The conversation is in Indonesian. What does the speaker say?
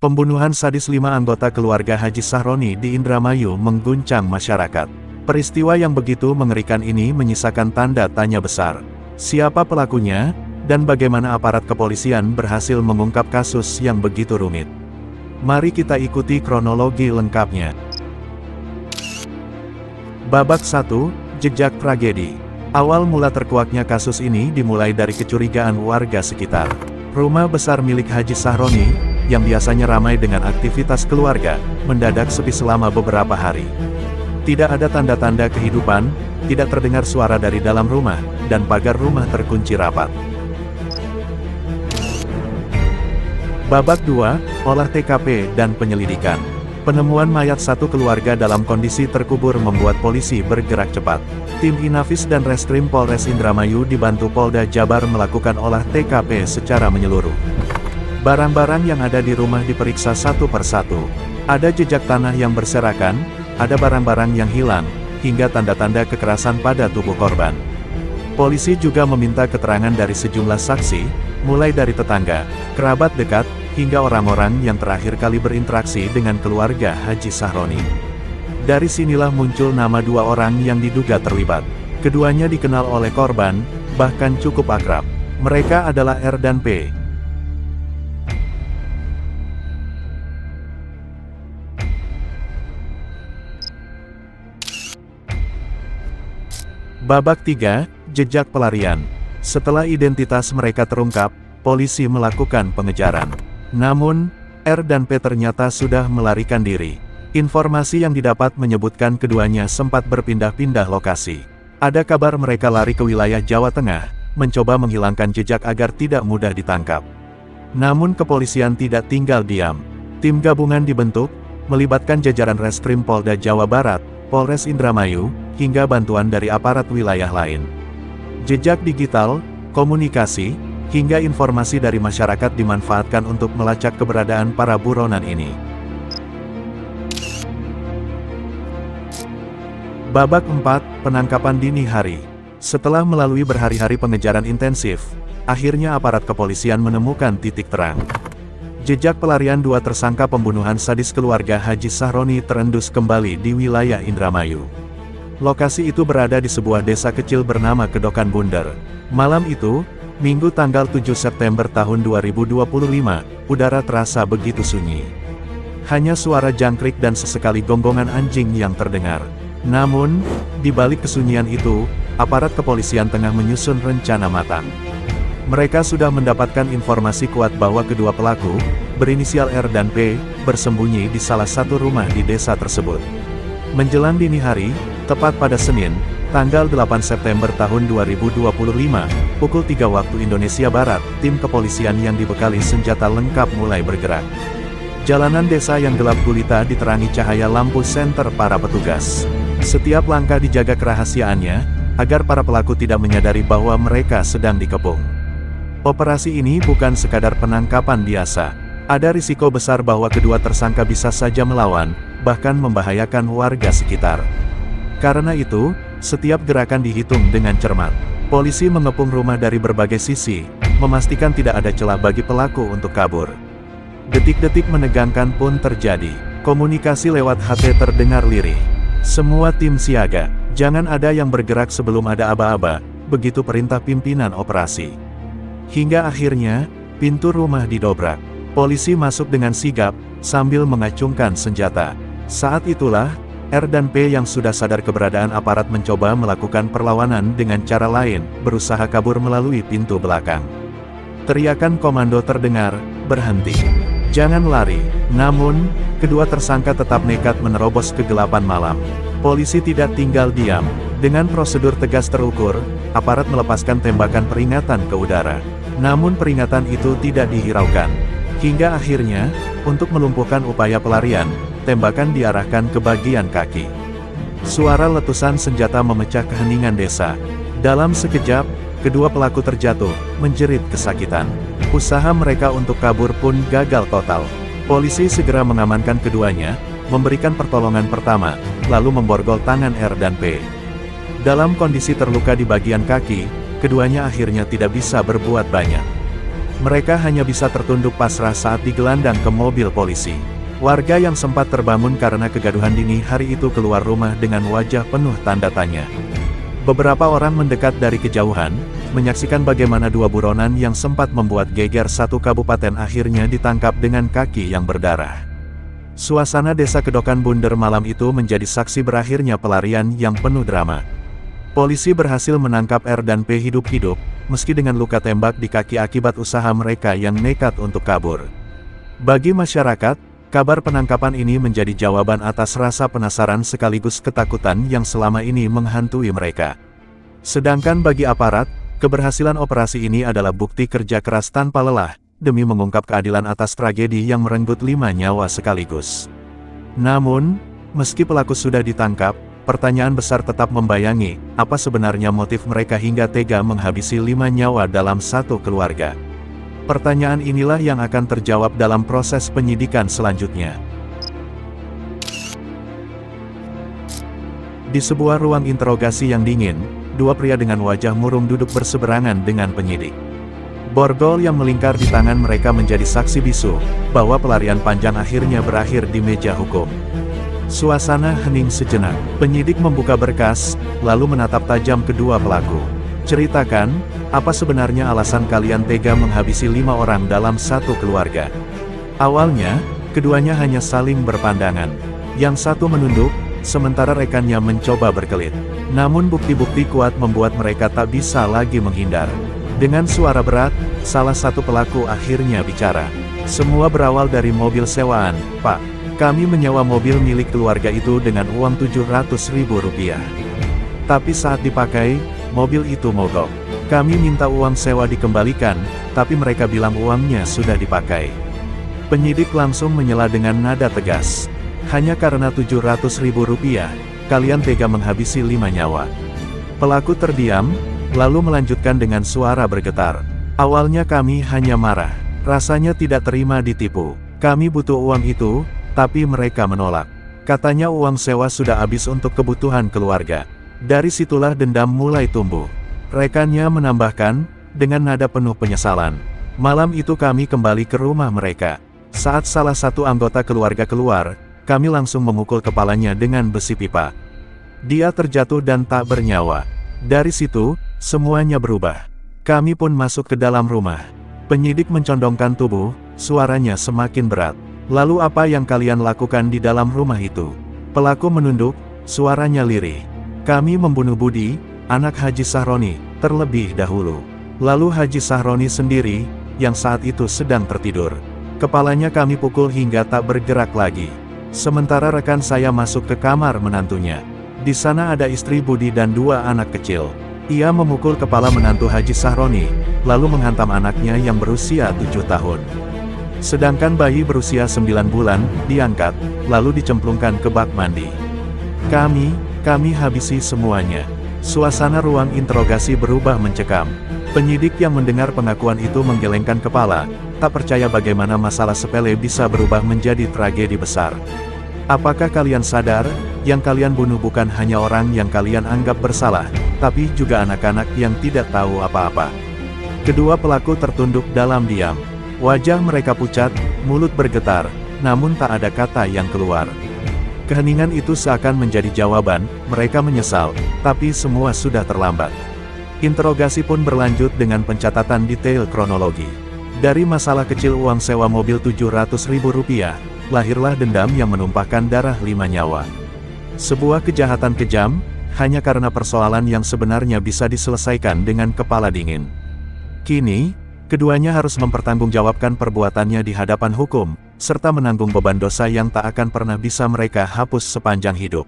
Pembunuhan sadis 5 anggota keluarga Haji Sahroni di Indramayu mengguncang masyarakat. Peristiwa yang begitu mengerikan ini menyisakan tanda tanya besar. Siapa pelakunya, dan bagaimana aparat kepolisian berhasil mengungkap kasus yang begitu rumit? Mari kita ikuti kronologi lengkapnya. Babak 1, Jejak Tragedi. Awal mula terkuaknya kasus ini dimulai dari kecurigaan warga sekitar. Rumah besar milik Haji Sahroni, yang biasanya ramai dengan aktivitas keluarga, mendadak sepi selama beberapa hari. Tidak ada tanda-tanda kehidupan, tidak terdengar suara dari dalam rumah, dan pagar rumah terkunci rapat. Babak 2, Olah TKP dan Penyelidikan. Penemuan mayat satu keluarga dalam kondisi terkubur membuat polisi bergerak cepat. Tim Inafis dan Reskrim Polres Indramayu dibantu Polda Jabar melakukan olah TKP secara menyeluruh. Barang-barang yang ada di rumah diperiksa satu persatu. Ada jejak tanah yang berserakan, ada barang-barang yang hilang, hingga tanda-tanda kekerasan pada tubuh korban. Polisi juga meminta keterangan dari sejumlah saksi, mulai dari tetangga, kerabat dekat, hingga orang-orang yang terakhir kali berinteraksi dengan keluarga Haji Sahroni. Dari sinilah muncul nama 2 orang yang diduga terlibat. Keduanya dikenal oleh korban, bahkan cukup akrab. Mereka adalah R dan P. Babak 3, Jejak Pelarian. Setelah identitas mereka terungkap, polisi melakukan pengejaran. Namun, R dan P ternyata sudah melarikan diri. Informasi yang didapat menyebutkan keduanya sempat berpindah-pindah lokasi. Ada kabar mereka lari ke wilayah Jawa Tengah, mencoba menghilangkan jejak agar tidak mudah ditangkap. Namun kepolisian tidak tinggal diam. Tim gabungan dibentuk, melibatkan jajaran Reskrim Polda Jawa Barat, Polres Indramayu, hingga bantuan dari aparat wilayah lain. Jejak digital, komunikasi, hingga informasi dari masyarakat dimanfaatkan untuk melacak keberadaan para buronan ini. Babak 4, Penangkapan Dini Hari. Setelah melalui berhari-hari pengejaran intensif, akhirnya aparat kepolisian menemukan titik terang. Jejak pelarian 2 tersangka pembunuhan sadis keluarga Haji Sahroni terendus kembali di wilayah Indramayu. Lokasi itu berada di sebuah desa kecil bernama Kedokan Bunder. Malam itu, Minggu tanggal 7 September tahun 2025, udara terasa begitu sunyi. Hanya suara jangkrik dan sesekali gonggongan anjing yang terdengar. Namun, di balik kesunyian itu, aparat kepolisian tengah menyusun rencana matang. Mereka sudah mendapatkan informasi kuat bahwa kedua pelaku, berinisial R dan P, bersembunyi di salah satu rumah di desa tersebut. Menjelang dini hari, tepat pada Senin, tanggal 8 September tahun 2025, pukul 3 waktu Indonesia Barat, tim kepolisian yang dibekali senjata lengkap mulai bergerak. Jalanan desa yang gelap gulita diterangi cahaya lampu senter para petugas. Setiap langkah dijaga kerahasiaannya, agar para pelaku tidak menyadari bahwa mereka sedang dikepung. Operasi ini bukan sekadar penangkapan biasa. Ada risiko besar bahwa kedua tersangka bisa saja melawan, bahkan membahayakan warga sekitar. Karena itu, setiap gerakan dihitung dengan cermat. Polisi mengepung rumah dari berbagai sisi, memastikan tidak ada celah bagi pelaku untuk kabur. Detik-detik menegangkan pun terjadi. Komunikasi lewat HT terdengar lirih. Semua tim siaga, jangan ada yang bergerak sebelum ada aba-aba, begitu perintah pimpinan operasi. Hingga akhirnya, pintu rumah didobrak. Polisi masuk dengan sigap, sambil mengacungkan senjata. Saat itulah, R dan P yang sudah sadar keberadaan aparat mencoba melakukan perlawanan dengan cara lain, berusaha kabur melalui pintu belakang. Teriakan komando terdengar, "Berhenti! Jangan lari!" Namun, kedua tersangka tetap nekat menerobos kegelapan malam. Polisi tidak tinggal diam. Dengan prosedur tegas terukur, aparat melepaskan tembakan peringatan ke udara. Namun peringatan itu tidak dihiraukan. Hingga akhirnya, untuk melumpuhkan upaya pelarian, tembakan diarahkan ke bagian kaki. Suara letusan senjata memecah keheningan desa. Dalam sekejap, kedua pelaku terjatuh, menjerit kesakitan. Usaha mereka untuk kabur pun gagal total. Polisi segera mengamankan keduanya, memberikan pertolongan pertama, lalu memborgol tangan R dan P. Dalam kondisi terluka di bagian kaki, keduanya akhirnya tidak bisa berbuat banyak. Mereka hanya bisa tertunduk pasrah saat digelandang ke mobil polisi. Warga yang sempat terbangun karena kegaduhan dini hari itu keluar rumah dengan wajah penuh tanda tanya. Beberapa orang mendekat dari kejauhan, menyaksikan bagaimana dua buronan yang sempat membuat geger satu kabupaten akhirnya ditangkap dengan kaki yang berdarah. Suasana desa Kedokan Bunder malam itu menjadi saksi berakhirnya pelarian yang penuh drama. Polisi berhasil menangkap R dan P hidup-hidup, meski dengan luka tembak di kaki akibat usaha mereka yang nekat untuk kabur. Bagi masyarakat, kabar penangkapan ini menjadi jawaban atas rasa penasaran sekaligus ketakutan yang selama ini menghantui mereka. Sedangkan bagi aparat, keberhasilan operasi ini adalah bukti kerja keras tanpa lelah, demi mengungkap keadilan atas tragedi yang merenggut 5 nyawa sekaligus. Namun, meski pelaku sudah ditangkap, pertanyaan besar tetap membayangi, apa sebenarnya motif mereka hingga tega menghabisi 5 nyawa dalam satu keluarga. Pertanyaan inilah yang akan terjawab dalam proses penyidikan selanjutnya. Di sebuah ruang interogasi yang dingin, dua pria dengan wajah murung duduk berseberangan dengan penyidik. Borgol yang melingkar di tangan mereka menjadi saksi bisu, bahwa pelarian panjang akhirnya berakhir di meja hukum. Suasana hening sejenak. Penyidik membuka berkas, lalu menatap tajam kedua pelaku. Ceritakan, apa sebenarnya alasan kalian tega menghabisi 5 orang dalam satu keluarga? Awalnya, keduanya hanya saling berpandangan. Yang satu menunduk, sementara rekannya mencoba berkelit. Namun bukti-bukti kuat membuat mereka tak bisa lagi menghindar. Dengan suara berat, salah satu pelaku akhirnya bicara. Semua berawal dari mobil sewaan, Pak. Kami menyewa mobil milik keluarga itu dengan uang Rp700.000. Tapi saat dipakai, mobil itu mogok. Kami minta uang sewa dikembalikan, tapi mereka bilang uangnya sudah dipakai. Penyidik langsung menyela dengan nada tegas. Hanya karena Rp700.000, kalian tega menghabisi 5 nyawa. Pelaku terdiam, lalu melanjutkan dengan suara bergetar. Awalnya kami hanya marah. Rasanya tidak terima ditipu. Kami butuh uang itu, tapi mereka menolak. Katanya uang sewa sudah habis untuk kebutuhan keluarga. Dari situlah dendam mulai tumbuh. Rekannya menambahkan, dengan nada penuh penyesalan. Malam itu kami kembali ke rumah mereka. Saat salah satu anggota keluarga keluar, kami langsung memukul kepalanya dengan besi pipa. Dia terjatuh dan tak bernyawa. Dari situ, semuanya berubah. Kami pun masuk ke dalam rumah. Penyidik mencondongkan tubuh, suaranya semakin berat. Lalu apa yang kalian lakukan di dalam rumah itu? Pelaku menunduk, suaranya lirih. Kami membunuh Budi, anak Haji Sahroni, terlebih dahulu. Lalu Haji Sahroni sendiri, yang saat itu sedang tertidur. Kepalanya kami pukul hingga tak bergerak lagi. Sementara rekan saya masuk ke kamar menantunya. Di sana ada istri Budi dan 2 anak kecil. Ia memukul kepala menantu Haji Sahroni, lalu menghantam anaknya yang berusia 7 tahun. Sedangkan bayi berusia 9 bulan, diangkat, lalu dicemplungkan ke bak mandi. Kami habisi semuanya. Suasana ruang interogasi berubah mencekam. Penyidik yang mendengar pengakuan itu menggelengkan kepala, tak percaya bagaimana masalah sepele bisa berubah menjadi tragedi besar. Apakah kalian sadar, yang kalian bunuh bukan hanya orang yang kalian anggap bersalah, tapi juga anak-anak yang tidak tahu apa-apa? Kedua pelaku tertunduk dalam diam. Wajah mereka pucat, mulut bergetar, namun tak ada kata yang keluar. Keheningan itu seakan menjadi jawaban, mereka menyesal, tapi semua sudah terlambat. Interogasi pun berlanjut dengan pencatatan detail kronologi. Dari masalah kecil uang sewa mobil Rp700.000, lahirlah dendam yang menumpahkan darah 5 nyawa. Sebuah kejahatan kejam, hanya karena persoalan yang sebenarnya bisa diselesaikan dengan kepala dingin. Kini, keduanya harus mempertanggungjawabkan perbuatannya di hadapan hukum, serta menanggung beban dosa yang tak akan pernah bisa mereka hapus sepanjang hidup.